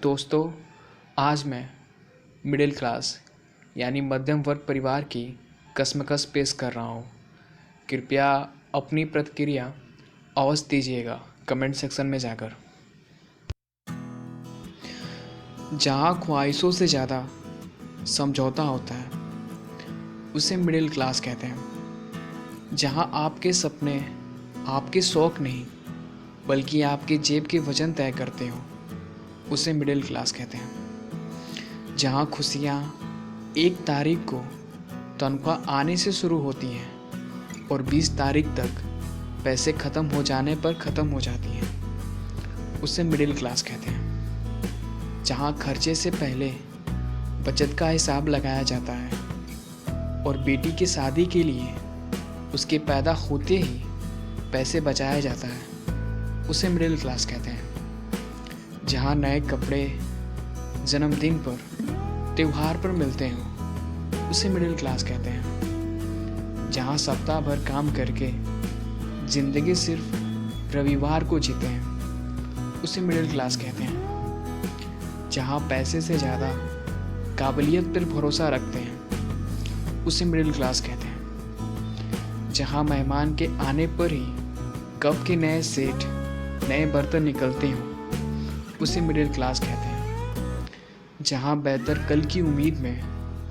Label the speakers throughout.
Speaker 1: दोस्तों, आज मैं मिडिल क्लास यानी मध्यम वर्ग परिवार की कशमकश पेश कर रहा हूँ। कृपया अपनी प्रतिक्रिया अवश्य दीजिएगा कमेंट सेक्शन में जाकर। जहाँ ख्वाहिशों से ज़्यादा समझौता होता है उसे मिडिल क्लास कहते हैं। जहाँ आपके सपने आपके शौक़ नहीं बल्कि आपके जेब के वजन तय करते हो उसे मिडिल क्लास कहते हैं। जहाँ खुशियाँ 1 तारीख को तनख्वाह आने से शुरू होती हैं और 20 तारीख तक पैसे ख़त्म हो जाने पर ख़त्म हो जाती हैं उसे मिडिल क्लास कहते हैं। जहाँ खर्चे से पहले बचत का हिसाब लगाया जाता है और बेटी की शादी के लिए उसके पैदा होते ही पैसे बचाया जाता है उसे मिडिल क्लास कहते हैं। जहाँ नए कपड़े जन्मदिन पर त्योहार पर मिलते हों उसे मिडिल क्लास कहते हैं। जहाँ सप्ताह भर काम करके ज़िंदगी सिर्फ रविवार को जीते हैं उसे मिडिल क्लास कहते हैं। जहाँ पैसे से ज़्यादा काबिलियत पर भरोसा रखते हैं उसे मिडिल क्लास कहते हैं। जहाँ मेहमान के आने पर ही कप के नए सेट नए बर्तन निकलते हों उसे मिडिल क्लास कहते हैं। जहाँ बेहतर कल की उम्मीद में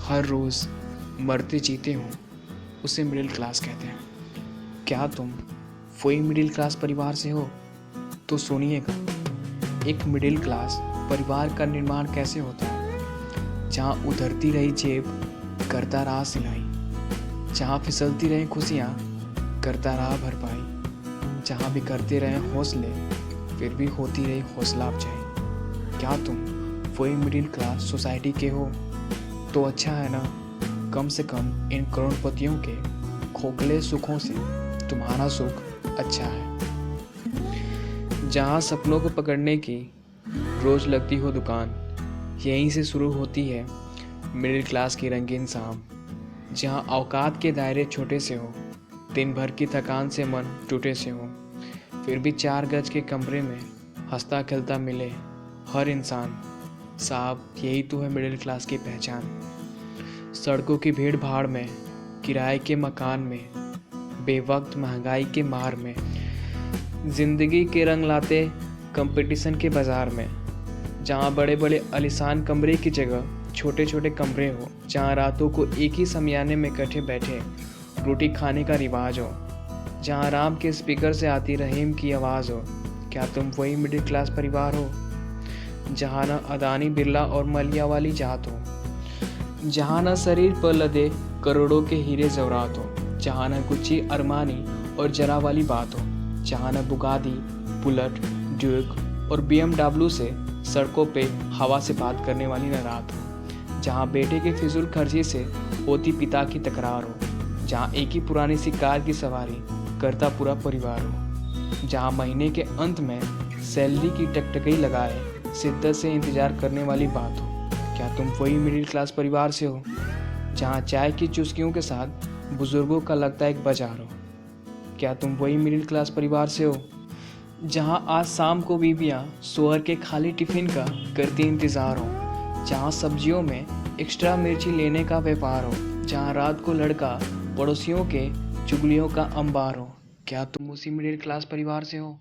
Speaker 1: हर रोज़ मरते जीते हों उसे मिडिल क्लास कहते हैं। क्या तुम वही मिडिल क्लास परिवार से हो? तो सुनिएगा एक मिडिल क्लास परिवार का निर्माण कैसे होता है। जहाँ उधरती रही जेब करता रहा सिलाई, जहाँ फिसलती रही खुशियाँ करता रहा भरपाई, जहाँ भी करते रहे हौसले फिर भी होती रही हौसला अफजाई। क्या तुम वही मिडिल क्लास सोसाइटी के हो? तो अच्छा है ना, कम से कम इन करोड़पतियों के खोखले सुखों से तुम्हारा सुख अच्छा है। जहाँ सपनों को पकड़ने की रोज़ लगती हो दुकान, यहीं से शुरू होती है मिडिल क्लास की रंगीन शाम। जहाँ औकात के दायरे छोटे से हो, दिन भर की थकान से मन टूटे से हो, फिर भी 4 गज के कमरे में हंसता खेलता मिले हर इंसान। साहब, यही तो है मिडिल क्लास की पहचान। सड़कों की भीड़ भाड़ में, किराए के मकान में, बेवक्त महंगाई के मार में, जिंदगी के रंग लाते कंपटीशन के बाजार में। जहाँ बड़े बड़े आलीशान कमरे की जगह छोटे छोटे कमरे हो, जहाँ रातों को एक ही शमियाने में इकट्ठे बैठे रोटी खाने का रिवाज हो, जहाँ राम के स्पीकर से आती रहीम की आवाज़ हो। क्या तुम वही मिडिल क्लास परिवार हो? जहाँ न अदानी बिरला और मलिया वाली जात हो, जहाँ न शरीर पर लदे करोड़ों के हीरे जवरात हो, जहाँ न गुच्ची अरमानी और जरा वाली बात हो, जहाँ न बुगादी बुलेट ड्यूक और BMW से सड़कों पे हवा से बात करने वाली न रात हो, जहाँ बेटे के फिजूल खर्ची से होती पिता की तकरार हो, जहाँ एक ही पुरानी सी कार की सवारी करता पूरा परिवार हो, जहाँ महीने के अंत में सैलरी की टकटकी लगाए शिद्दत से इंतज़ार करने वाली बात हो। क्या तुम वही मिडिल क्लास परिवार से हो? जहाँ चाय की चुस्कियों के साथ बुजुर्गों का लगता एक बाजार हो। क्या तुम वही मिडिल क्लास परिवार से हो? जहाँ आज शाम को बीबियाँ सोहर के खाली टिफ़िन का करती इंतज़ार हो, जहाँ सब्जियों में एक्स्ट्रा मिर्ची लेने का व्यापार हो, जहाँ रात को लड़का पड़ोसियों के चुगलियों का अंबार हो। क्या तुम उसी मिडिल क्लास परिवार से हो?